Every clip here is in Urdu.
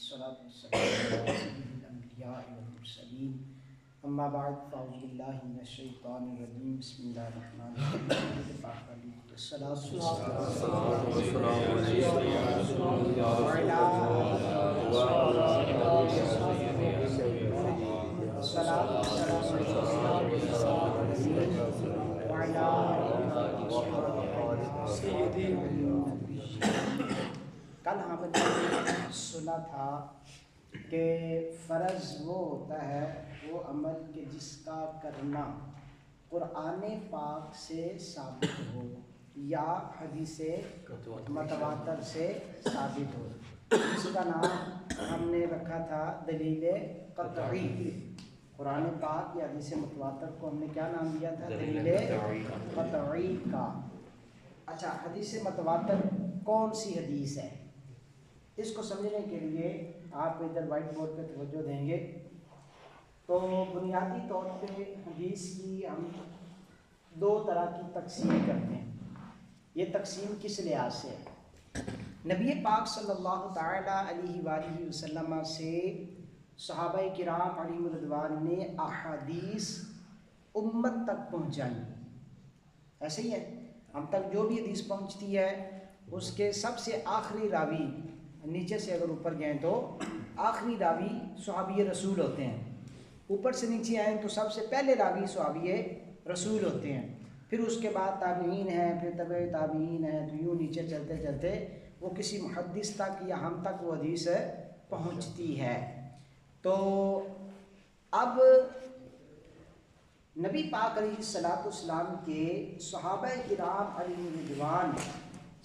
والصلاة والسلام على سيد الأنبياء والمرسلين أما بعد فأعوذ بالله من الشيطان الرجيم بسم الله الرحمن الرحيم الصلاة کل ہم نے سنا تھا کہ فرض وہ ہوتا ہے وہ عمل کہ جس کا کرنا قرآن پاک سے ثابت ہو یا حدیث متواتر سے ثابت ہو. اس کا نام ہم نے رکھا تھا دلیل قطعی. قرآن پاک یا حدیث متواتر کو ہم نے کیا نام دیا تھا؟ دلیل قطعی کا. اچھا، حدیث متواتر کون سی حدیث ہے؟ اس کو سمجھنے کے لیے آپ ادھر وائٹ بورڈ پہ توجہ دیں گے. تو بنیادی طور پہ حدیث کی ہم دو طرح کی تقسیم کرتے ہیں. یہ تقسیم کس لحاظ سے ہے؟ نبی پاک صلی اللہ تعالیٰ علیہ وآلہ وسلم سے صحابہ کرام علیہم رضوان نے احادیث امت تک پہنچائی. ایسے ہی ہے، ہم تک جو بھی حدیث پہنچتی ہے اس کے سب سے آخری راوی، نیچے سے اگر اوپر جائیں تو آخری راوی صحابی رسول ہوتے ہیں. اوپر سے نیچے آئیں تو سب سے پہلے راوی صحابی رسول ہوتے ہیں. پھر اس کے بعد تابعین ہیں، پھر تبع تابعین ہیں، تو یوں نیچے چلتے چلتے وہ کسی محدث تک یا ہم تک وہ حدیث پہنچتی ہے. تو اب نبی پاک علیہ الصلوۃ والسلام کے صحابہ کرام علیہ رضوان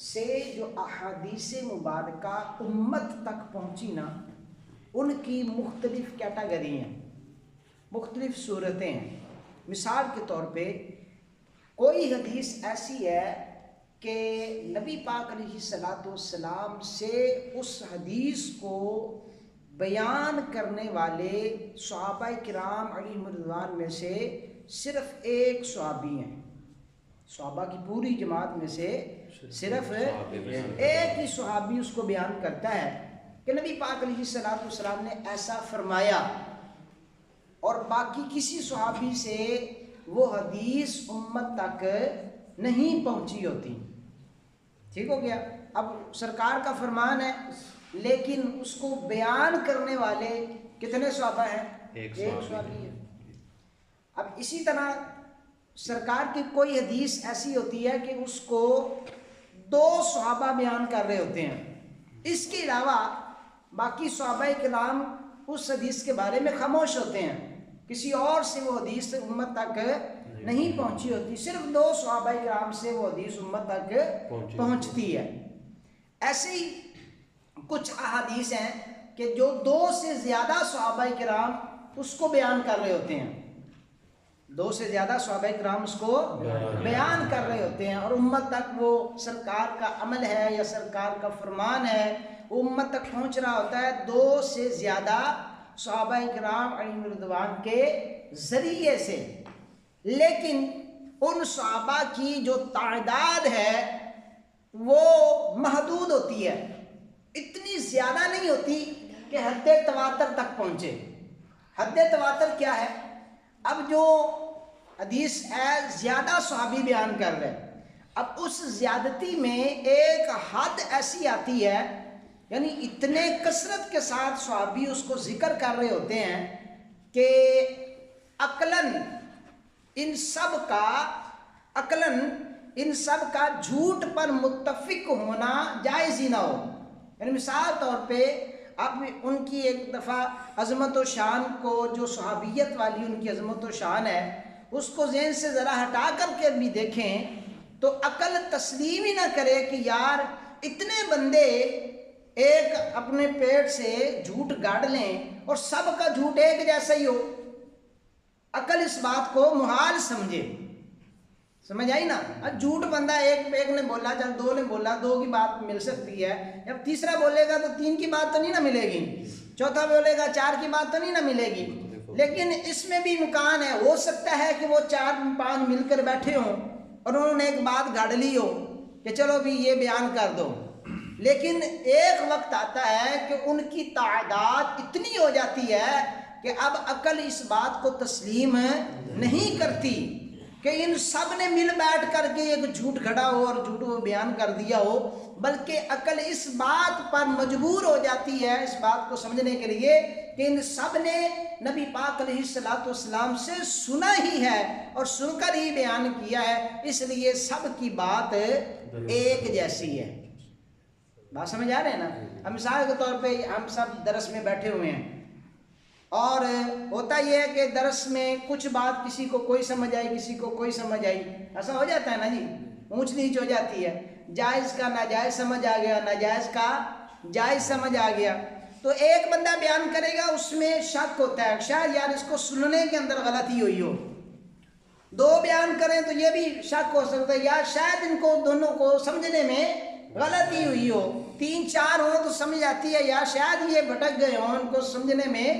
سے جو احادیث مبارکہ امت تک پہنچی نا، ان کی مختلف کیٹاگری ہیں، مختلف صورتیں ہیں. مثال کے طور پہ کوئی حدیث ایسی ہے کہ نبی پاک علیہ الصلوۃ والسلام سے اس حدیث کو بیان کرنے والے صحابہ کرام علیہ رضوان میں سے صرف ایک صحابی ہیں. صحابہ کی پوری جماعت میں سے صرف ایک ہی صحابی اس کو بیان کرتا ہے کہ نبی پاک علیہ الصلوۃ والسلام نے ایسا فرمایا، اور باقی کسی صحابی سے وہ حدیث امت تک نہیں پہنچی ہوتی. ٹھیک ہو گیا؟ اب سرکار کا فرمان ہے لیکن اس کو بیان کرنے والے کتنے صحابہ ہیں؟ ایک صحابی ہے. اب اسی طرح سرکار کی کوئی حدیث ایسی ہوتی ہے کہ اس کو دو صحابہ بیان کر رہے ہوتے ہیں، اس کے علاوہ باقی صحابہ کرام اس حدیث کے بارے میں خاموش ہوتے ہیں، کسی اور سے وہ حدیث امت تک نہیں پہنچی ہوتی، صرف دو صحابہ کرام سے وہ حدیث امت تک پہنچتی ہے. ایسے ہی کچھ احادیث ہیں کہ جو دو سے زیادہ صحابہ کرام اس کو بیان کر رہے ہوتے ہیں، دو سے زیادہ صحابہ کرام اس کو بیان کر رہے ہوتے ہیں، اور امت تک وہ سرکار کا عمل ہے یا سرکار کا فرمان ہے، وہ امت تک پہنچ رہا ہوتا ہے دو سے زیادہ صحابہ کرام علیہ رضوان کے ذریعے سے. لیکن ان صحابہ کی جو تعداد ہے وہ محدود ہوتی ہے، اتنی زیادہ نہیں ہوتی کہ حد تواتر تک پہنچے. حد تواتر کیا ہے؟ اب جو حدیث ہے زیادہ صحابی بیان کر رہے، اب اس زیادتی میں ایک حد ایسی آتی ہے، یعنی اتنے کثرت کے ساتھ صحابی اس کو ذکر کر رہے ہوتے ہیں کہ عقلاً ان سب کا جھوٹ پر متفق ہونا جائز ہی نہ ہو. یعنی مثال طور پہ اب ان کی ایک دفعہ عظمت و شان کو، جو صحابیت والی ان کی عظمت و شان ہے، اس کو ذہن سے ذرا ہٹا کر کے بھی دیکھیں تو عقل تسلیم ہی نہ کرے کہ یار اتنے بندے ایک اپنے پیٹ سے جھوٹ گاڑ لیں اور سب کا جھوٹ ایک جیسا ہی ہو. عقل اس بات کو محال سمجھے. سمجھ آئی نا؟ اب جھوٹ بندہ ایک نے بولا، جب دو نے بولا، دو کی بات مل سکتی ہے، جب تیسرا بولے گا تو تین کی بات تو نہیں نہ ملے گی، چوتھا بولے گا چار کی بات تو نہیں نہ ملے گی. لیکن اس میں بھی امکان ہے، ہو سکتا ہے کہ وہ 4-5 مل کر بیٹھے ہوں اور انہوں نے ایک بات گاڑ لی ہو کہ چلو بھی یہ بیان کر دو، لیکن ایک وقت آتا ہے کہ ان کی تعداد اتنی ہو جاتی ہے کہ اب عقل اس بات کو تسلیم نہیں کرتی کہ ان سب نے مل بیٹھ کر کے ایک جھوٹ کھڑا ہو اور جھوٹ وہ بیان کر دیا ہو، بلکہ عقل اس بات پر مجبور ہو جاتی ہے، اس بات کو سمجھنے کے لیے کہ ان سب نے نبی پاک علیہ الصلوۃ والسلام سے سنا ہی ہے اور سن کر ہی بیان کیا ہے، اس لیے سب کی بات ایک جیسی ہے۔ بات سمجھ آ رہے ہیں نا؟ اب مثال کے طور پہ ہم سب درس میں بیٹھے ہوئے ہیں اور ہوتا یہ ہے کہ درس میں کچھ بات کسی کو کوئی سمجھ آئی، کسی کو کوئی سمجھ آئی، ایسا ہو جاتا ہے نا جی، اونچ نیچ ہو جاتی ہے، جائز کا ناجائز سمجھ آ گیا، ناجائز کا جائز سمجھ آ گیا، تو ایک بندہ بیان کرے گا اس میں شک ہوتا ہے، شاید یار اس کو سننے کے اندر غلطی ہوئی ہو، دو بیان کریں تو یہ بھی شک ہو سکتا ہے یا شاید ان کو دونوں کو سمجھنے میں غلطی ہوئی ہو، تین چار ہوں تو سمجھ آتی ہے یا شاید یہ بھٹک گئے ہوں، ان کو سمجھنے میں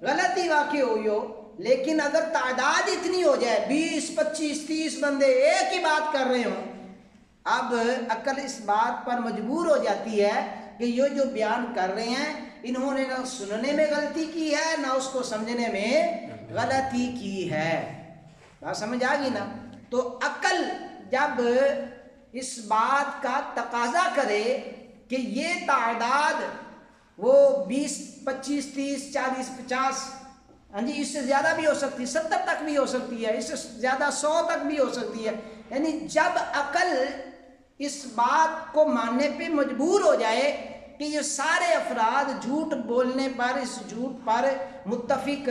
غلطی واقع ہوئی ہو۔ لیکن اگر تعداد اتنی ہو جائے 20 25 30 بندے ایک ہی بات کر رہے ہوں، اب عقل اس بات پر مجبور ہو جاتی ہے کہ یہ جو بیان کر رہے ہیں انہوں نے نہ سننے میں غلطی کی ہے نہ اس کو سمجھنے میں غلطی کی ہے۔ بات سمجھ آ گئی نا؟ تو عقل جب اس بات کا تقاضا کرے کہ یہ تعداد وہ 20 25 30 40 50 ہاں جی اس سے زیادہ بھی ہو سکتی ہے، 70 تک بھی ہو سکتی ہے، اس سے زیادہ 100 تک بھی ہو سکتی ہے، یعنی جب عقل اس بات کو ماننے پہ مجبور ہو جائے کہ یہ سارے افراد جھوٹ بولنے پر، اس جھوٹ پر متفق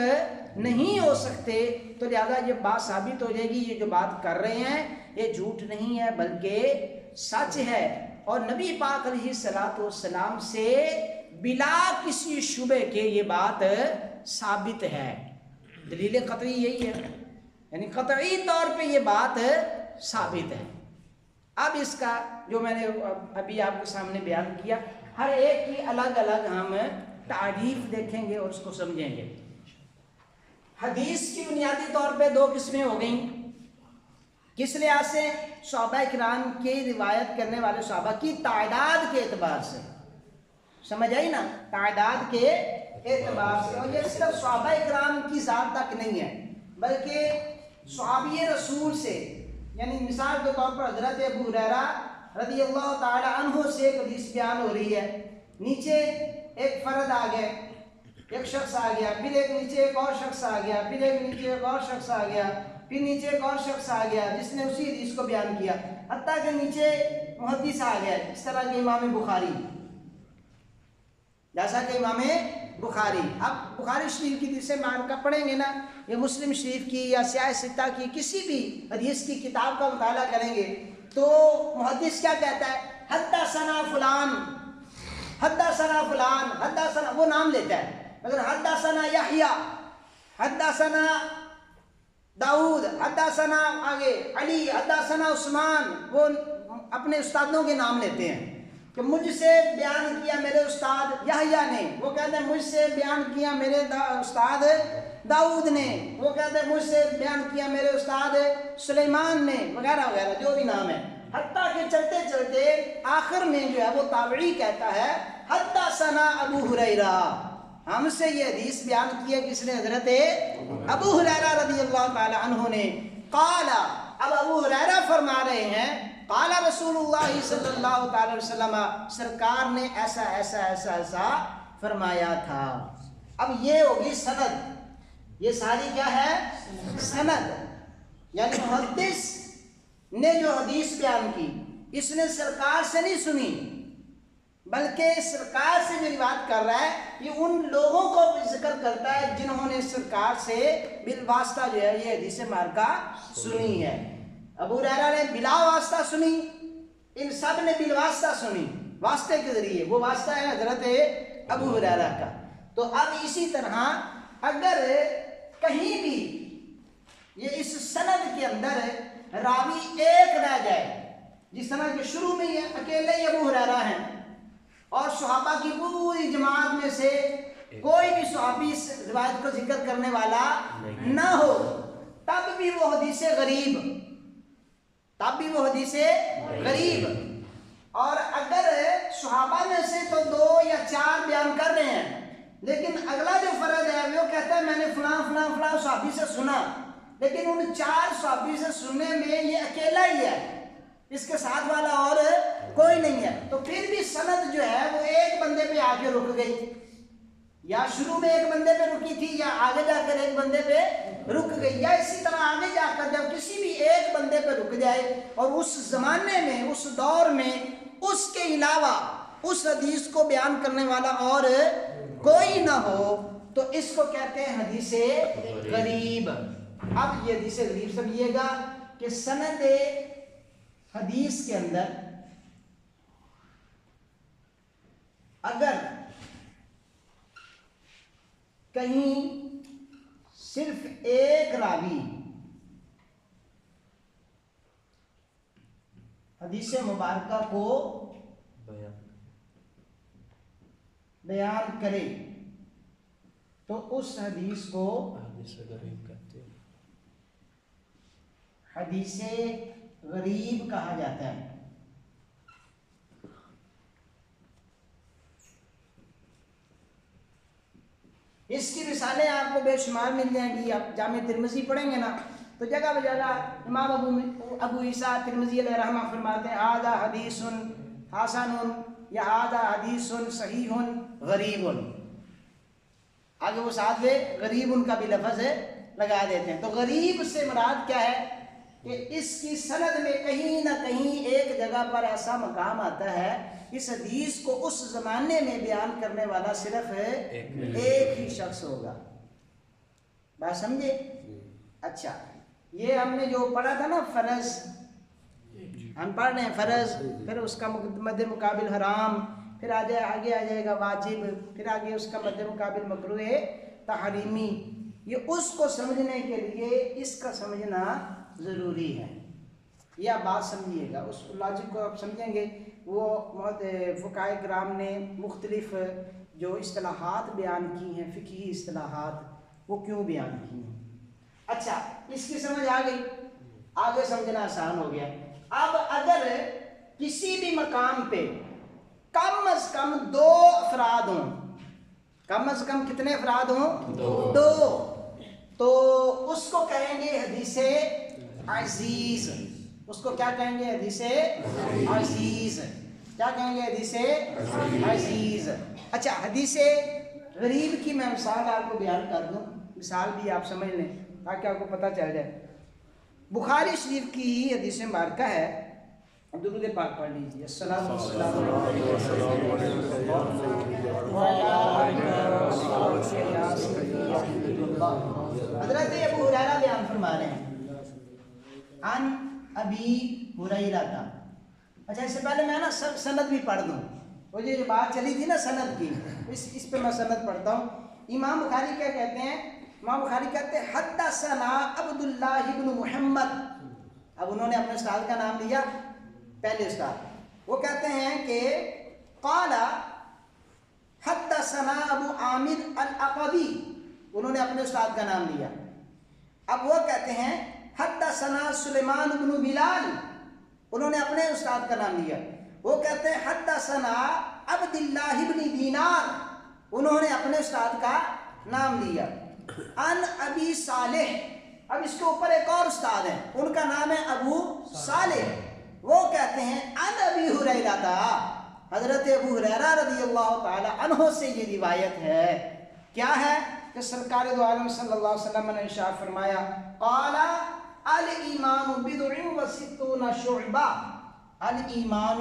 نہیں ہو سکتے، تو لہذا یہ بات ثابت ہو جائے گی یہ جو بات کر رہے ہیں یہ جھوٹ نہیں ہے بلکہ سچ ہے، اور نبی پاک علیہ الصلوۃ والسلام سے بلا کسی شبہ کے یہ بات ثابت ہے۔ دلیل قطعی یہی ہے، یعنی قطعی طور پہ یہ بات ثابت ہے۔ اب اس کا جو میں نے ابھی آپ کے سامنے بیان کیا، ہر ایک کی الگ الگ ہم تعریف دیکھیں گے اور اس کو سمجھیں گے۔ حدیث کی بنیادی طور پہ دو قسمیں ہو گئیں، کس لحاظ سے؟ صحابہ کرام کی روایت کرنے والے صحابہ کی تعداد کے اعتبار سے، سمجھ آئی نا؟ تعداد کے اعتبار سے، اور یہ صرف صحابہ کرام کی ذات تک نہیں ہے بلکہ صحابی رسول سے، یعنی مثال کے طور پر حضرت ابو ہریرہ رضی اللہ تعالی عنہ سے ایک حدیث بیان ہو رہی ہے، نیچے ایک فرد آ گئے، ایک شخص آ گیا، پھر ایک نیچے ایک اور شخص آ گیا، پھر ایک نیچے ایک اور شخص آ گیا، پھر نیچے ایک اور شخص آ گیا جس نے اسی حدیث کو بیان کیا، حتیٰ کہ نیچے محدث آ گیا، اس طرح کہ امام بخاری، جیسا کہ امام بخاری۔ اب بخاری شریف کی جسے معنی پڑھیں گے نا، یا مسلم شریف کی یا سیاہ ستہ کی کسی بھی حدیث کی کتاب کا مطالعہ کریں گے تو محدث کیا کہتا ہے؟ حدثنا فلان، حدثنا فلان، حدثنا، وہ نام لیتا ہے، مگر حدثنا یحییٰ، حدثنا داؤد، حدثنا آگے علی، حدثنا عثمان، وہ اپنے استادوں کے نام لیتے ہیں کہ مجھ سے بیان کیا میرے استاد یحییٰ نے، وہ کہتے ہیں مجھ سے بیان کیا میرے استاد داؤد نے، وہ کہتے ہیں مجھ سے بیان کیا میرے استاد سلیمان نے، وغیرہ وغیرہ جو بھی نام ہے، حتیٰ کہ چلتے چلتے آخر میں جو ہے وہ تابعی کہتا ہے حدثنا ابو ہریرہ، ہم سے یہ حدیث بیان کیا کس نے؟ حضرت ابو ہریرہ رضی اللہ تعالی عنہ نے۔ قال، اب ابو ہریرہ فرما رہے ہیں قال رسول اللہ صلی اللہ تعالی وسلم، سرکار نے ایسا ایسا ایسا ایسا فرمایا تھا۔ اب یہ ہوگی سند، یہ ساری کیا ہے؟ سند، یعنی محدث نے جو حدیث بیان کی اس نے سرکار سے نہیں سنی بلکہ سرکار سے جو روایت کر رہا ہے یہ ان لوگوں کو ذکر کرتا ہے جنہوں نے سرکار سے بالواسطہ جو ہے یہ حدیث مبارکہ سنی ہے۔ ابو ہریرہ نے بلا واسطہ سنی، ان سب نے بالواسطہ سنی، واسطے کے ذریعے، وہ واسطہ ہے حضرت ابو ہریرہ کا۔ تو اب اسی طرح اگر کہیں بھی یہ اس سند کے اندر راوی ایک رہ جائے، جس طرح کہ شروع میں یہ اکیلے ہی ابو ہریرہ ہیں اور صحابہ کی پوری جماعت میں سے کوئی بھی صحابی اس روایت کو ذکر کرنے والا نہ ہو، تب بھی وہ حدیث غریب، تب بھی وہ حدیث غریب اور اگر صحابہ میں سے تو 2 یا 4 بیان کر رہے ہیں، لیکن اگلا جو فرد ہے وہ کہتا ہے میں نے فلاں فلاں فلاں صحابی سے سنا، لیکن ان 4 صحابی سے سننے میں یہ اکیلا ہی ہے، اس کے ساتھ والا اور کوئی نہیں ہے، تو پھر بھی سند جو ہے وہ ایک بندے پہ آ کے رک گئی، یا شروع میں ایک بندے پہ رکی تھی یا آگے جا کر ایک بندے پہ رک گئی، یا اسی طرح آگے جا کر جب کسی بھی ایک بندے پہ رک جائے اور اس زمانے میں اس دور میں اس کے علاوہ اس حدیث کو بیان کرنے والا اور کوئی نہ ہو تو اس کو کہتے ہیں حدیث غریب۔ اب یہ حدیث غریب سمجھیے گا کہ سند حدیث کے اندر اگر کہیں صرف ایک راوی حدیث مبارکہ کو بیان کرے تو اس حدیث کو حدیث غریب کہا جاتا ہے۔ اس کی مثالیں آپ کو بے شمار مل جائیں گی، آپ جامع ترمذی پڑھیں گے نا تو جگہ بجگہ امام ابو عیسیٰ ترمذی علیہ رحمہ فرماتے ہیں ھذا حدیث حسن یا ھذا حدیث صحیح غریب، آگے وہ ساتھ میں غریب ان کا بھی لفظ لگا دیتے ہیں۔ تو غریب سے مراد کیا ہے کہ اس کی سند میں کہیں نہ کہیں ایک جگہ پر ایسا مقام آتا ہے اس حدیث کو اس زمانے میں بیان کرنے والا صرف ایک ہی شخص ہوگا۔ بات سمجھے؟ اچھا، یہ ہم نے جو پڑھا تھا نا فرض، ہم پڑھ رہے ہیں فرض، پھر اس کا مد مقابل حرام، پھر آگے آ جائے گا واجب، پھر آگے اس کا مد مقابل مکروہ تحریمی، یہ اس کو سمجھنے کے لیے اس کا سمجھنا ضروری ہے۔ یہ آپ بات سمجھیے گا، اس لاجک کو آپ سمجھیں گے۔ وہ فقہائے کرام نے مختلف جو اصطلاحات بیان کی ہیں، فقہی اصطلاحات، وہ کیوں بیان کی ہیں۔ اچھا، اس کی سمجھ آ گئی، آگے سمجھنا آسان ہو گیا۔ اب اگر کسی بھی مقام پہ کم از کم 2 افراد ہوں، کم از کم کتنے افراد ہوں؟ 2، تو اس کو کہیں گے حدیث عزیز۔ اس کو کیا کہیں گے؟ حدیث عزیز۔ کیا کہیں گے؟ حدیث عزیز۔ اچھا، حدیث غریب کی میں مثال آپ کو بیان کر دوں، مثال بھی آپ سمجھ لیں تاکہ آپ کو پتہ چل جائے۔ بخاری شریف کی ہی حدیث مبارکہ ہے، درود پاک پڑھ لیجیے۔ السلام حضرت ابو ہریرہ بیان فرما رہے ہیں عن ابی ہریرہ کا۔ اچھا، اس سے پہلے میں نا سند بھی پڑھ دوں، وہ جو بات چلی تھی نا سند کی، اس پہ میں سند پڑھتا ہوں۔ امام بخاری کیا کہتے ہیں؟ امام بخاری کہتے ہیں حدثنا عبداللہ ابن محمد۔ اب انہوں نے اپنے استاد کا نام لیا، پہلے استاد، وہ کہتے ہیں کہ قال حدثنا ابو عامر العقدی، انہوں نے اپنے استاد کا نام لیا۔ اب وہ کہتے ہیں حدثنا سلیمان بن بلال، انہوں نے اپنے استاد کا نام لیا۔ وہ کہتے ہیں حدثنا عبداللہ بن دینار، انہوں نے اپنے استاد کا نام لیا۔ ان ابی صالح، اب اس کے اوپر ایک اور استاد ہے، ان کا نام ہے ابو صالح، وہ کہتے ہیں ان ابی ہریرہ تھا، حضرت ابو ہریرہ رضی اللہ تعالی عنہ سے یہ روایت ہے۔ کیا ہے کہ سرکار دو عالم صلی اللہ علیہ وسلم نے ارشاد فرمایا قال الایمان بضع و ستون شعبہ، الایمان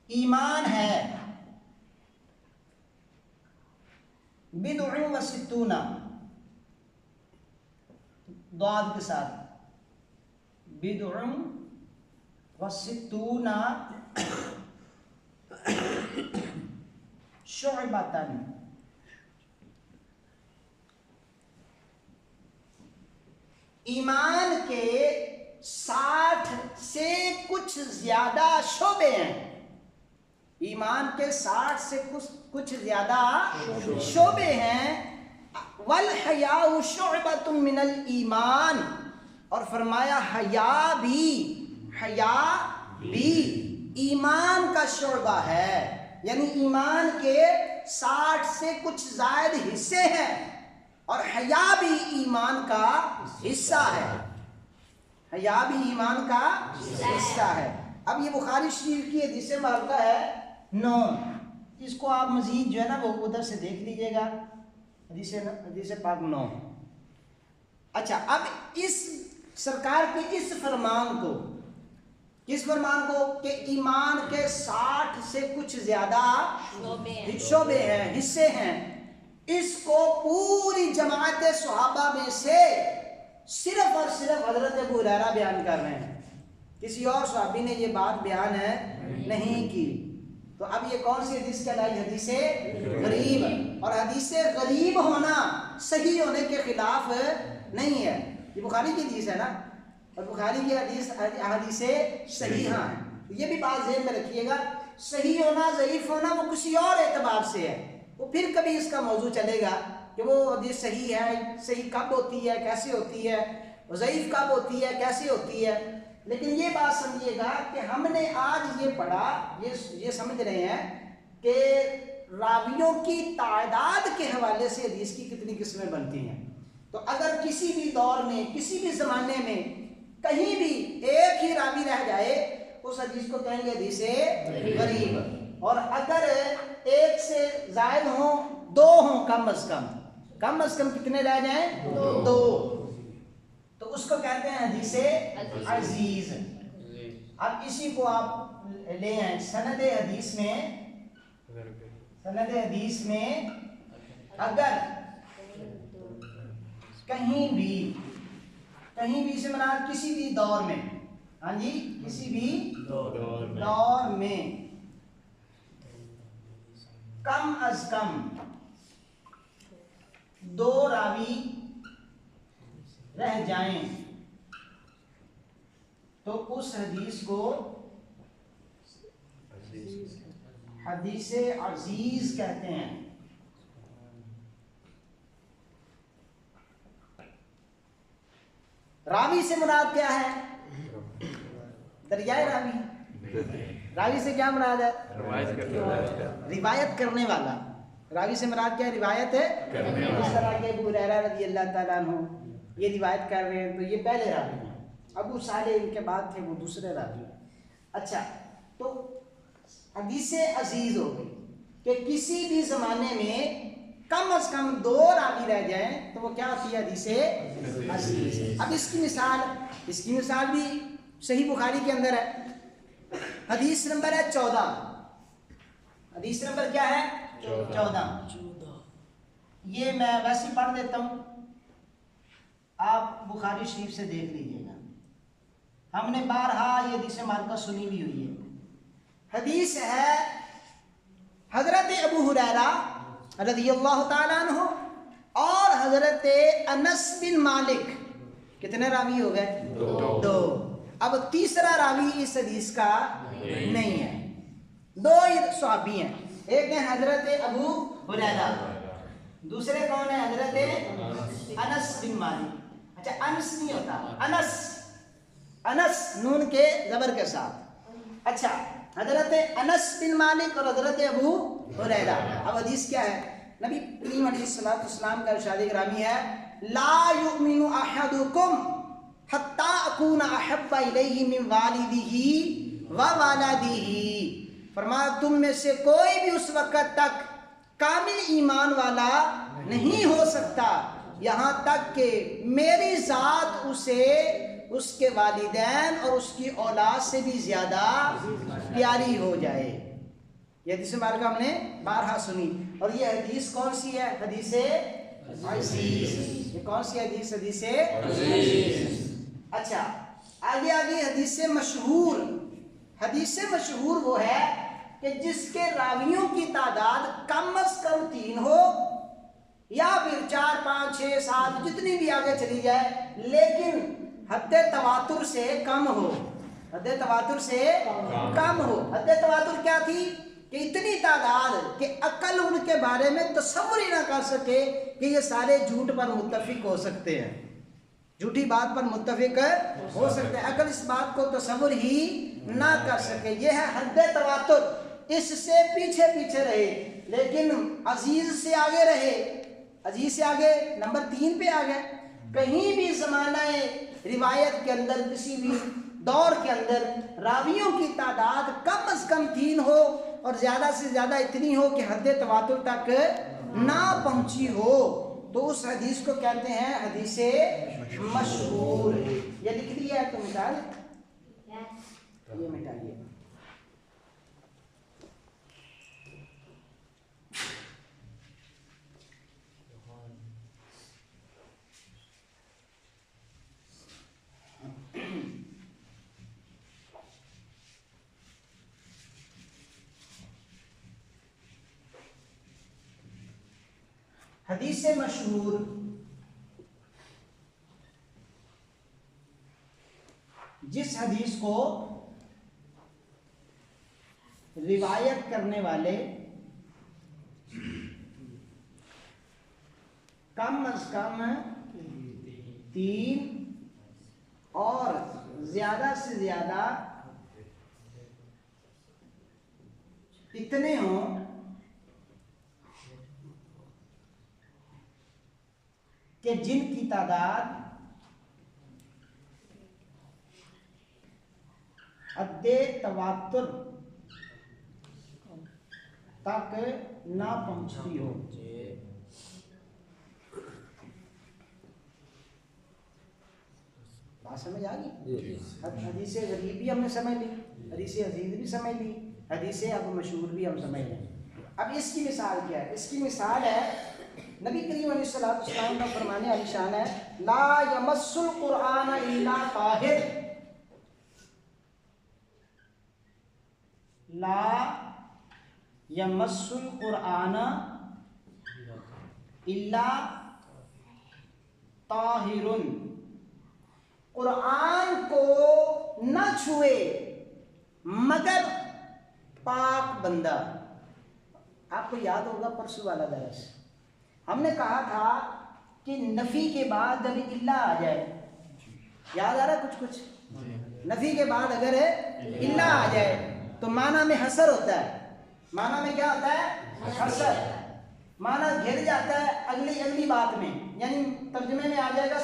ایمان ہے، بضع و ستون ضاد کے ساتھ، بضع و ستون شعبتن، ایمان کے 60 سے کچھ زیادہ شعبے ہیں، ایمان کے 60 سے کچھ زیادہ شعبے ہیں۔ والحیاء شعبۃ من الایمان، اور فرمایا حیا بھی ایمان کا شعبہ ہے، یعنی ایمان کے 60 سے کچھ زائد حصے ہیں، اور حیا بھی ایمان کا حصہ ہے، حیا بھی ایمان کا حصہ ہے۔ اب یہ بخاری شریف کی حدیث مبارکہ ہے 9، اس کو آپ مزید جو ہے نا وہ ادھر سے دیکھ لیجئے گا، حدیث پاک 9۔ اچھا، اب اس سرکار کے اس فرمان کو، کس فرمان کو کہ ایمان کے 60 سے کچھ زیادہ شعبے ہیں، حصے ہیں، اس کو پوری جماعت صحابہ میں سے صرف اور صرف حضرت ابو ہریرہ بیان کر رہے ہیں، کسی اور صحابی نے یہ بات بیان نہیں کی۔ تو اب یہ کون سی حدیث کہلائی؟ حدیث غریب، اور حدیث غریب ہونا صحیح ہونے کے خلاف نہیں ہے، یہ بخاری کی حدیث ہے نا، اور بخاری کی حدیث صحیح ہیں، یہ بھی بات ذہن میں رکھیے گا، صحیح ہونا ضعیف ہونا وہ کسی اور اعتبار سے ہے، وہ پھر کبھی اس کا موضوع چلے گا کہ وہ حدیث صحیح ہے، صحیح کب ہوتی ہے، کیسے ہوتی ہے، ضعیف کب ہوتی ہے، کیسے ہوتی ہے۔ لیکن یہ بات سمجھیے گا کہ ہم نے آج یہ پڑھا، یہ سمجھ رہے ہیں کہ راویوں کی تعداد کے حوالے سے حدیث کی کتنی قسمیں بنتی ہیں۔ تو اگر کسی بھی دور میں، کسی بھی زمانے میں کہیں بھی ایک ہی راوی رہ جائے، اس حدیث کو کہیں گے حدیث غریب، اور اگر ایک سے زائد ہوں، 2 ہوں کم از کم کتنے رہ جائیں؟ 2، تو اس کو کہتے ہیں حدیث عزیز۔ اب اسی کو آپ لے آئیں سند حدیث میں اگر کہیں بھی سے مراد کسی بھی دور میں، ہاں جی، کسی بھی دور میں کم از کم 2 راوی رہ جائیں تو اس حدیث کو حدیث عزیز کہتے ہیں۔ راوی سے مراد کیا ہے؟ دریائے راوی سے کیا مراد ہے؟ روایت کرنے والا۔ راوی سے مراد کیا ہے؟ روایت ہے اس طرح کہ ابو ہریرہ رضی اللہ تعالیٰ عنہ یہ روایت کر رہے ہیں تو یہ پہلے راوی ہیں، ابو صالح ان کے بعد تھے، وہ دوسرے راوی ہیں۔ اچھا، تو حدیث عزیز ہو گئی کہ کسی بھی زمانے میں کم از کم 2 راوی رہ جائیں تو وہ کیا ہوتی ہے؟ حدیث عزیز۔ اب اس کی مثال بھی صحیح بخاری کے اندر ہے، حدیث نمبر ہے 14۔ حدیث نمبر کیا ہے؟ 14۔ یہ میں ویسے پڑھ دیتا ہوں، آپ بخاری شریف سے دیکھ لیجئے گا، ہم نے بارہا یہ حدیث مبارکہ سنی بھی ہوئی ہے۔ حدیث ہے حضرت ابو ہریرہ رضی اللہ تعالیٰ عنہ اور حضرت انس بن مالک، کتنے راوی ہو گئے؟ 2۔ اب تیسرا راوی اس حدیث کا نہیں ہے، 2 ہی صحابی ہیں، ایک ہے حضرت ابو ہریرہ، دوسرے کون ہے؟ حضرت انس بن مالک۔ اچھا، انس نہیں ہوتا، انس نون کے زبر کے ساتھ۔ اچھا، حضرت انس بن مالک اور حضرت ابو ہریرہ۔ اب حدیث کیا ہے؟ نبی کریم علیہ الصلوۃ والسلام کا ارشاد گرامی ہے، لا یؤمن احدکم حتی اکون احب الیہ من والدہ وولدہ، فرمایا تم میں سے کوئی بھی اس وقت تک کامل ایمان والا نہیں ہو سکتا یہاں تک کہ میری ذات اسے اس کے والدین اور اس کی اولاد سے بھی زیادہ پیاری ہو جائے۔ یہ حدیث مبارکہ ہم نے بارہا سنی، اور یہ حدیث کون سی ہے؟ حدیث عزیز۔ یہ کون سی حدیث؟ حدیث عزیز۔ اچھا، آگے حدیث مشہور۔ حدیث مشہور وہ ہے کہ جس کے راویوں کی تعداد کم از کم 3 ہو، یا پھر 4 5 6 7 جتنی بھی آگے چلی جائے، لیکن حد تواتر سے کم ہو، حد تواتر سے کم ہو۔ حد تواتر کیا تھی؟ کہ اتنی تعداد کہ عقل ان کے بارے میں تصور ہی نہ کر سکے کہ یہ سارے جھوٹ پر متفق ہو سکتے ہیں، جھوٹی بات پر متفق ہو سکتے ہیں، عقل اس بات کو تصور ہی نہ کر سکے. یہ ہے حد تواتر، اس سے پیچھے پیچھے رہے لیکن عزیز سے آگے رہے. عزیز سے آگے نمبر 3 پہ آ گئے. کہیں بھی زمانہ روایت کے اندر، کسی بھی دور کے اندر راویوں کی تعداد کم از کم 3 ہو اور زیادہ سے زیادہ اتنی ہو کہ حد تواتر تک نہ پہنچی ہو تو اس حدیث کو کہتے ہیں حدیث مشہور. یہ لکھ دیا ہے تو مثال یہ مٹائیے. حدیث مشہور جس حدیث کو روایت کرنے والے کم از کم 3 اور زیادہ سے زیادہ اتنے ہوں کہ جن کی تعداد حد تواتر تک نہ پہنچتی ہو. بات سمجھ آ گئی؟ حدیث غریب بھی ہم نے سمجھ لی، حدیث عزیز بھی سمجھ لی، حدیث اب مشہور بھی ہم سمجھ لیں. اب اس کی مثال کیا ہے؟ اس کی مثال ہے نبی کریم علیہ السلام کا فرمانے علی شان ہے لا یمس القرآن الا طاہر. لا یمس القرآن الا طاہر. قرآن کو نہ چھوئے مگر پاک بندہ. آپ کو یاد ہوگا پرسوں والا درس ہم نے کہا تھا کہ نفی کے بعد جب الا آ جائے، یاد آ رہا ہے کچھ نفی کے بعد اگر الا آ جائے تو معنی میں حصر ہوتا ہے. معنی میں کیا ہوتا ہے؟ حصر. معنی گھر جاتا ہے اگلی بات میں، یعنی ترجمے میں آ جائے گا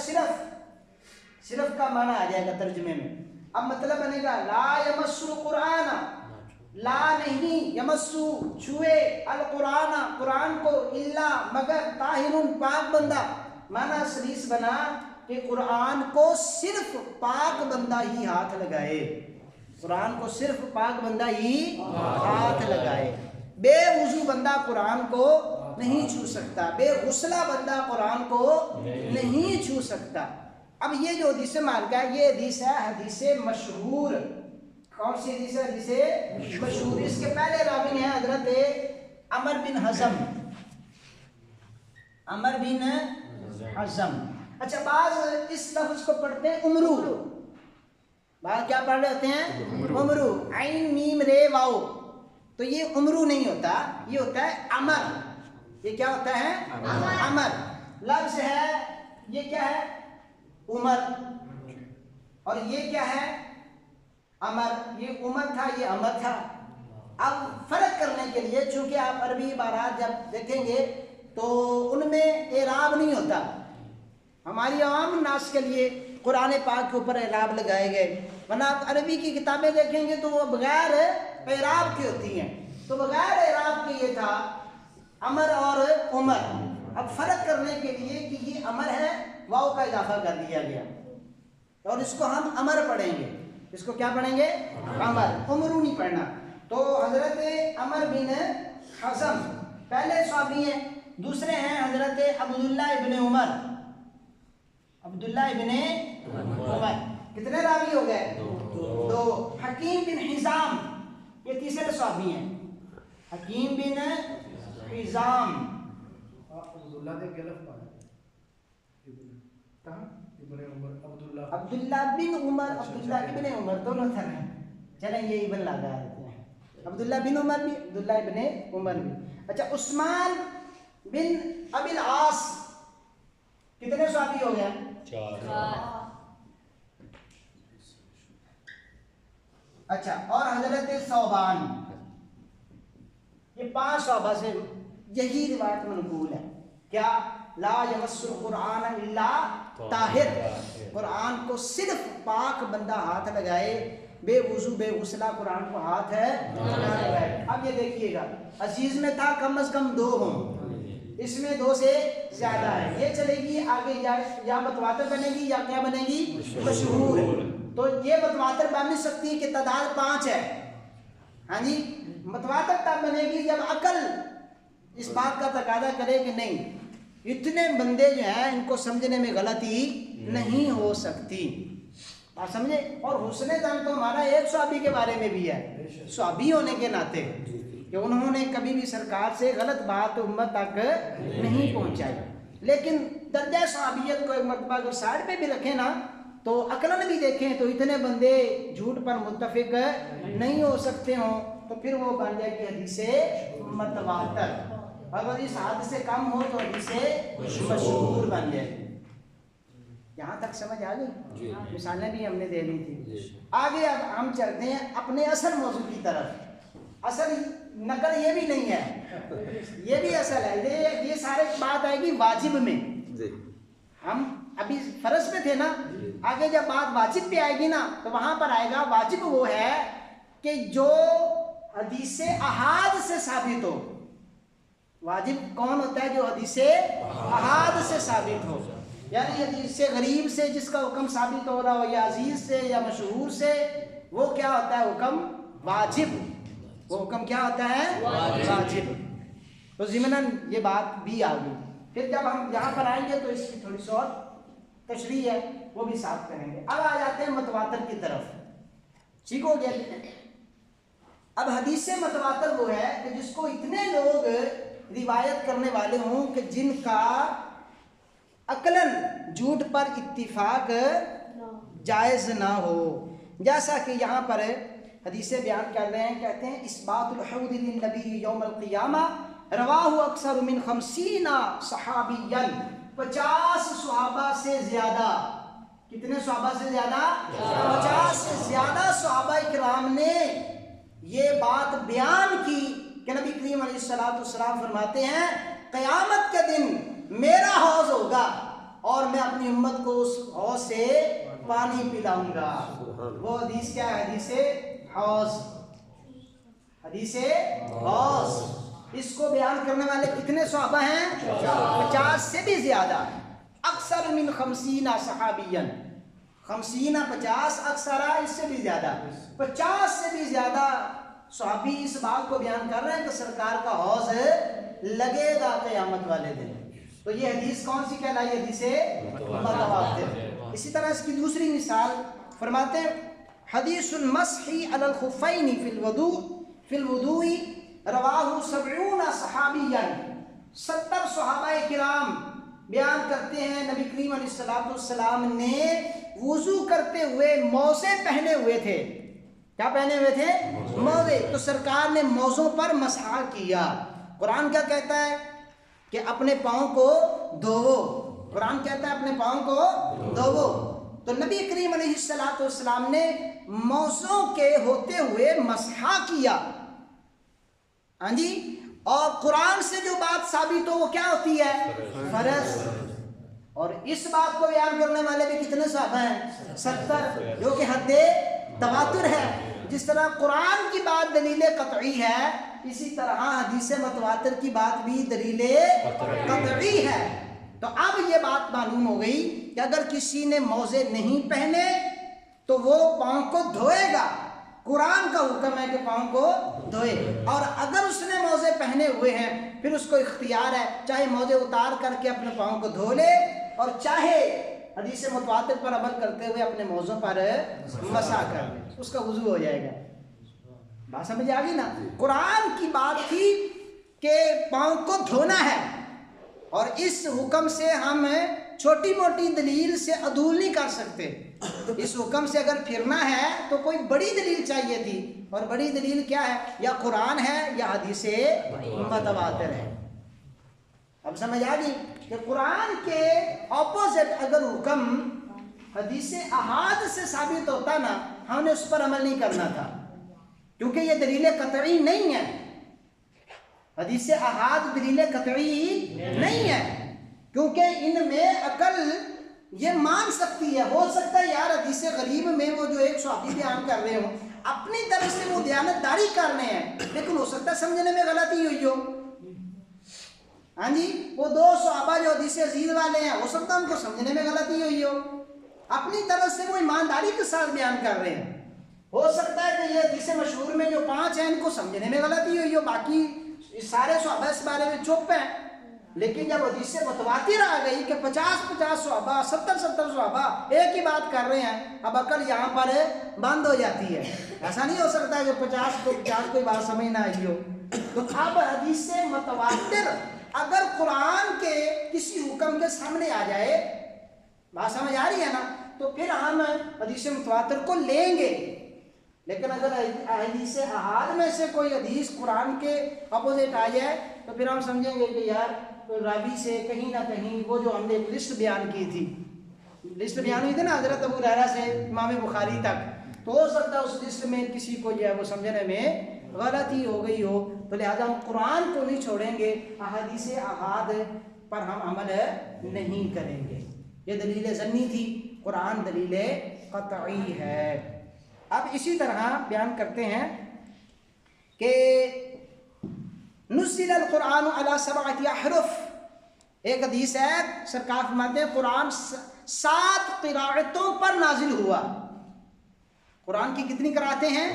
صرف کا معنی آ جائے گا ترجمے میں. اب مطلب بنے گا لا یمس القرآن، لا نہیں، یمسو چھوئے، القرآن قرآن کو، الا مگر، طاہر پاک بندہ. معنی سلیس بنا کہ قرآن کو صرف پاک بندہ ہی ہاتھ لگائے. قرآن کو صرف پاک بندہ ہی ہاتھ لگائے. بے وضو بندہ قرآن کو نہیں چھو سکتا، بے غسلہ بندہ قرآن کو نہیں چھو سکتا. اب یہ جو حدیث مالکہ ہے یہ حدیث ہے حدیث مشہور. کون سی حدیث ہے؟ حدیث مشہور. اس کے پہلے راوی ہیں حضرت عمر بن حزم. عمر بن حزم. اچھا بعض اس لفظ کو پڑھتے ہیں عمرو. بعض کیا پڑھ رہے ہوتے ہیں؟ عمرو. عین میم رے واو. تو یہ عمرو نہیں ہوتا، یہ ہوتا ہے عمر. یہ کیا ہوتا ہے؟ عمر. لفظ ہے یہ کیا ہے؟ عمر. اور یہ کیا ہے؟ عمر. یہ عمر تھا، یہ عمر تھا. اب فرق کرنے کے لیے چونکہ آپ عربی عبارات جب دیکھیں گے تو ان میں اعراب نہیں ہوتا. ہماری عوام الناس کے لیے قرآن پاک کے اوپر اعراب لگائے گئے، ورنہ آپ عربی کی کتابیں دیکھیں گے تو وہ بغیر اعراب کی ہوتی ہیں. تو بغیر اعراب کے یہ تھا عمر اور عمر. اب فرق کرنے کے لیے کہ یہ عمر ہے، واو کا اضافہ کر دیا گیا اور اس کو ہم عمر پڑھیں گے. اس کو کیا پڑھیں گے؟ عمر. عمرو نہیں پڑھنا. تو حضرت عمر بن حزم پہلے صحابی ہیں. دوسرے ہیں حضرت عبداللہ ابن عمر. عبداللہ ابن عمر. کتنے راوی ہو گئے؟ 2. حکیم بن حزام یہ تیسرے صحابی ہیں. حکیم بن حزام. عبداللہ دے گلف پایا ابن عمر. عبداللہ بن عمر، عبداللہ ابن عمر دونوں طرح ہیں. چلیں یہ ابن لگا دیتے ہیں. عبداللہ بن عمر بھی، عبداللہ ابن عمر بھی. اچھا عثمان بن ابی العاص کتنے صحابی ہو گئے؟ 4. اچھا، اور حضرت ثوبان، یہ 5 صحابہ سے یہی روایت منقول ہے. کیا؟ لا یمس القرآن الا طاہر، قرآن کو صرف پاک بندہ ہاتھ لگائے، بے وضو بے غسلہ قرآن کو ہاتھ ہے نہ لگائے. اب یہ دیکھیے گا، عزیز میں تھا کم از کم 2 ہوں، اس میں 2 سے زیادہ ہے. یہ چلے گی آگے یا متواتر بنے گی یا کیا بنے گی؟ مشہور. تو یہ متواتر بن نہیں سکتی کہ تعداد 5 ہے. ہاں جی، متواتر تب بنے گی جب عقل اس بات کا تقاضا کرے کہ نہیں اتنے بندے جو ہیں ان کو سمجھنے میں غلطی نہیں ہو سکتی. آپ سمجھے؟ اور حسن ظن تو ہمارا ایک صحابی کے بارے میں بھی ہے، صحابی ہونے کے ناطے کہ انہوں نے کبھی بھی سرکار سے غلط بات امت تک نہیں پہنچائی. لیکن درجہ صحابیت کو ایک مرتبہ اگر سائڈ پہ بھی رکھیں نا تو عقلاً بھی دیکھیں تو اتنے بندے جھوٹ پر متفق نہیں ہو سکتے ہوں، تو پھر وہ بن جائے کہ حدیث متواتر. اگر اس حد سے کم ہو تو حدیث مشہور بن جائے. یہاں تک سمجھ آ گئی؟ مثالیں بھی ہم نے دے لی تھی. آگے اب ہم چلتے ہیں اپنے اصل موضوع کی طرف. اصل نقل یہ بھی نہیں ہے، یہ بھی اصل ہے. یہ سارے بات آئے گی واجب میں. ہم ابھی فرض پہ تھے نا، آگے جب بات واجب پہ آئے گی نا تو وہاں پر آئے گا واجب وہ ہے کہ جو حدیث احاد سے ثابت ہو. واجب کون ہوتا ہے؟ جو حدیث احاد سے ثابت ہو، یعنی حدیث غریب سے جس کا حکم ثابت ہو رہا ہو یا عزیز سے یا مشہور سے، وہ کیا ہوتا ہے؟ حکم واجب. وہ حکم کیا ہوتا ہے؟ واجب. تو ضمناً یہ بات بھی آ گئی. پھر جب ہم یہاں پر آئیں گے تو اس کی تھوڑی سی اور تشریح ہے، وہ بھی صاف کریں گے. اب آ جاتے ہیں متواتر کی طرف. ٹھیک ہو گیا؟ اب حدیث متواتر وہ ہے کہ جس کو اتنے لوگ روایت کرنے والے ہوں کہ جن کا عقلاً جھوٹ پر اتفاق جائز نہ ہو. جیسا کہ یہاں پر حدیثیں بیان کر رہے ہیں، کہتے ہیں اسبات الحوض للنبی یوم القیامہ رواہ اکثر من 50 صحابیا، 50 صحابہ سے زیادہ. کتنے صحابہ سے زیادہ؟ 50 سے زیادہ صحابہ کرام نے یہ بات بیان کی کہ نبی کریم علیہ السلام فرماتے ہیں قیامت کے دن میرا حوض ہوگا اور میں اپنی امت کو اس حوض سے پانی پلاؤں گا. وہ حدیث کیا ہے؟ حدیث حوض. حدیث حوض. اس کو بیان کرنے والے کتنے صحابہ ہیں؟ 50 سے بھی زیادہ. اکثر من 50 صحابیا، 50 50 اکثر اس سے بھی زیادہ، 50 سے بھی زیادہ صحابی اس بات کو بیان کر رہے ہیں کہ سرکار کا حوض لگے گا قیامت والے دن. تو یہ حدیث کون سی کہلائی؟ حدیث متواتر. اسی طرح اس کی دوسری مثال فرماتے ہیں حدیث المسح علی الخفین فی الوضوء رواہ 70 صحابیا. 70 صحابہ کرام بیان کرتے ہیں نبی کریم علیہ السلام نے وضو کرتے ہوئے موزے پہنے ہوئے تھے. کیا پہنے ہوئے تھے؟ موزے. تو سرکار نے موزوں پر مسح کیا. قرآن کیا کہتا ہے؟ کہ اپنے پاؤں کو دھوو. قرآن کہتا ہے اپنے پاؤں کو دھوو. تو نبی کریم علیہ السلام نے موزوں کے ہوتے ہوئے مسح کیا. ہاں جی. اور قرآن سے جو بات ثابت ہو وہ کیا ہوتی ہے؟ فرض. اور اس بات کو بیان کرنے والے بھی کتنے صحابہ ہیں؟ 70، جو کہ حد تواتر ہے. جس طرح قرآن کی بات دلیل قطعی ہے، اسی طرح حدیث متواتر کی بات بھی دلیل قطعی ہے. تو اب یہ بات معلوم ہو گئی کہ اگر کسی نے موزے نہیں پہنے تو وہ پاؤں کو دھوئے گا. قرآن کا حکم ہے کہ پاؤں کو دھوئے. اور اگر اس نے موزے پہنے ہوئے ہیں پھر اس کو اختیار ہے، چاہے موزے اتار کر کے اپنے پاؤں کو دھو لے اور چاہے حدیث متواتر پر عمل کرتے ہوئے اپنے موزوں پر مسح کر لے، اس کا وضو ہو جائے گا. بات سمجھ آ گئی نا؟ قرآن کی بات تھی کہ پاؤں کو دھونا ہے، اور اس حکم سے ہم چھوٹی موٹی دلیل سے عدول نہیں کر سکتے. اس حکم سے اگر پھرنا ہے تو کوئی بڑی دلیل چاہیے تھی، اور بڑی دلیل کیا ہے؟ یا قرآن ہے یا حدیث متواتر ہے. اب اب سمجھ آ گئی کہ قرآن کے اپوزٹ اگر حکم حدیث احاد سے ثابت ہوتا نا، ہم نے اس پر عمل نہیں کرنا تھا، کیونکہ یہ دلیل قطعی نہیں ہے. حدیث احاد دلیل قطعی نہیں ہے، کیونکہ ان میں عقل یہ مان سکتی ہے. ہو سکتا ہے یار حدیث غریب میں وہ جو ایک صحابی بیان کر رہے ہوں اپنی طرف سے وہ دیانتداری کر رہے ہیں، لیکن ہو سکتا ہے سمجھنے میں غلطی ہوئی ہو. ہاں جی، وہ دو صحابہ جو حدیث عزیز والے ہیں، ہو سکتا ہے ان کو سمجھنے میں غلطی ہوئی ہو، اپنی طرف سے وہ ایمانداری کے ساتھ بیان کر رہے ہیں. ہو سکتا ہے کہ یہ حدیث مشہور میں جو 5 ہیں ان کو سمجھنے میں غلطی ہوئی ہو، باقی سارے صحابہ اس بارے میں چپ ہیں. لیکن جب حدیث متواتر آ گئی کہ 50 صحابہ 70 صحابہ ایک ہی بات کر رہے ہیں، اب عقل یہاں پر بند ہو جاتی ہے. ایسا نہیں ہو سکتا کہ 50 کوئی بات سمجھ نہ آئی ہو. تو اب حدیث متواتر اگر قرآن کے کسی حکم کے سامنے آ جائے، بات سمجھ آ رہی ہے نا، تو پھر ہم حدیث متواتر کو لیں گے. لیکن اگر حدیث احاد میں سے کوئی حدیث قرآن کے اپوزٹ آ جائے تو پھر ہم سمجھیں گے کہ یار راوی سے کہیں نہ کہیں وہ جو ہم نے ایک لسٹ بیان کی تھی، لسٹ بیان ہوئی تھی نا حضرت ابو ہریرہ سے امام بخاری تک، تو ہو سکتا ہے اس لسٹ میں کسی کو جو ہے وہ سمجھنے میں غلطی ہو گئی ہو. تو لہٰذا ہم قرآن کو نہیں چھوڑیں گے، احادیث احاد پر ہم عمل نہیں کریں گے. یہ دلیل ظنی تھی، قرآن دلیل قطعی ہے. اب اسی طرح بیان کرتے ہیں کہ نزل القرآن علی 7 احرف. ایک حدیث ہے، سرکار فرماتے ہیں قرآن 7 قراءتوں پر نازل ہوا. قرآن کی کتنی قراءتیں ہیں؟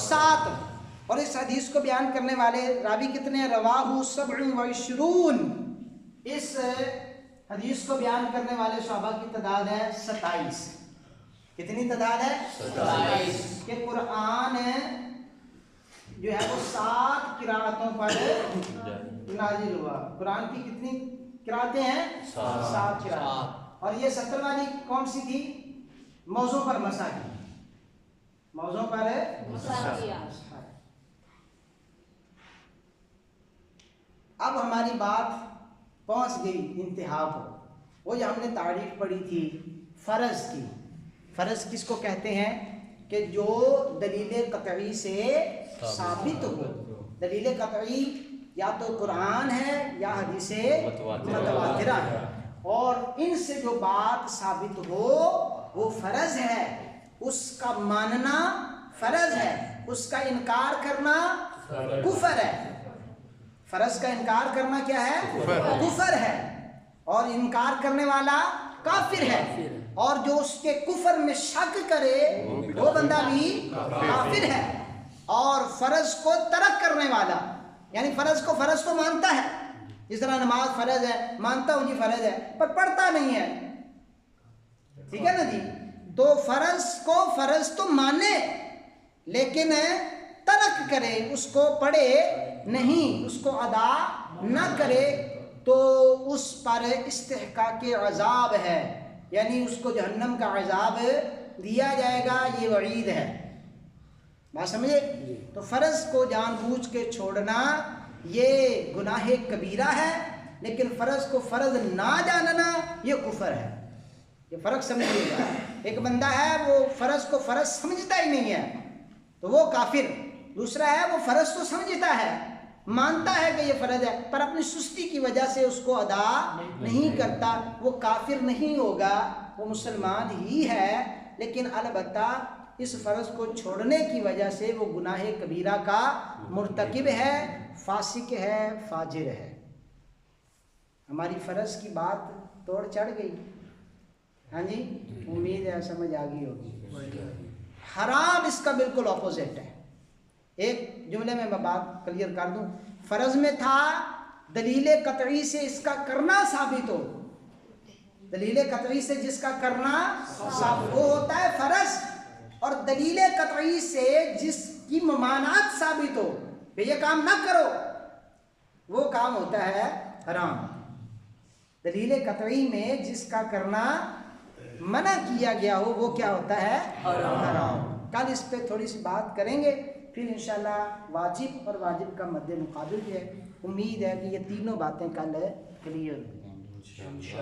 7. اور اس حدیث کو بیان کرنے والے راوی کتنے ہیں؟ رواہ 27. اس حدیث کو بیان کرنے والے صحابہ کی تعداد ہے 27. کتنی تعداد ہے؟ 27. کہ قرآن جو ہے وہ 7 قراءتوں پر نازل ہوا. قرآن کی کتنی قراءتیں ہیں؟ 7 قراءت. اور یہ 70 والی کون سی تھی؟ موضوع پر مسا کی، موضوع پر اب ہماری بات پہنچ گئی انتہا پر. وہ جو ہم نے تعریف پڑھی تھی فرض کی. فرض کس کو کہتے ہیں؟ کہ جو دلیل قطعی سے ثابت ہو. دلیل قطعی یا تو قرآن ہے یا حدیث متواترہ ہے، اور ان سے جو بات ثابت ہو وہ فرض ہے، اس کا ماننا فرض ہے، اس کا انکار کرنا کفر ہے. فرض کا انکار کرنا کیا ہے؟ کفر ہے. اور انکار کرنے والا کافر ہے، اور جو اس کے کفر میں شک کرے وہ بندہ بھی کافر ہے. اور فرض کو ترک کرنے والا، یعنی فرض کو مانتا ہے، جس طرح نماز فرض ہے، مانتا ہوں جی فرض ہے، پر پڑھتا نہیں ہے، ٹھیک ہے نا جی. تو فرض تو مانے لیکن ترک کرے، اس کو پڑھے نہیں، اس کو ادا نہ کرے، تو اس پر استحقاق عذاب ہے، یعنی اس کو جہنم کا عذاب دیا جائے گا. یہ وعید ہے. بات سمجھے؟ تو فرض کو جان بوجھ کے چھوڑنا یہ گناہ کبیرہ ہے، لیکن فرض کو فرض نہ جاننا یہ کفر ہے. یہ فرق سمجھیے گا. ایک بندہ ہے وہ فرض کو فرض سمجھتا ہی نہیں ہے تو وہ کافر. دوسرا ہے وہ فرض تو سمجھتا ہے، مانتا ہے کہ یہ فرض ہے، پر اپنی سستی کی وجہ سے اس کو ادا نہیں کرتا. وہ کافر نہیں ہوگا، وہ مسلمان ہی ہے، لیکن البتہ اس فرض کو چھوڑنے کی وجہ سے وہ گناہ کبیرہ کا مرتکب ہے، فاسق ہے، فاجر ہے. ہماری فرض کی بات توڑ چڑھ گئی. ہاں جی، امید ہے سمجھ آ گئی ہوگی. حرام اس کا بالکل اپوزٹ ہے. ایک جملے میں بات کلیئر کر دوں. فرض میں تھا دلیل قطعی سے اس کا کرنا ثابت ہو. دلیل قطعی سے جس کا کرنا ثابت وہ ہوتا ہے فرض، اور دلیل قطعی سے جس کی ممانعت ثابت ہو کہ یہ کام نہ کرو، وہ کام ہوتا ہے حرام. دلیل قطعی میں جس کا کرنا منع کیا گیا ہو وہ کیا ہوتا ہے؟ حرام. کل اس پہ تھوڑی سی بات کریں گے پھر انشاءاللہ واجب اور واجب کا مد مقابل جو ہے امید ہے کہ یہ تینوں باتیں کل کلیئر ہو جائیں گی.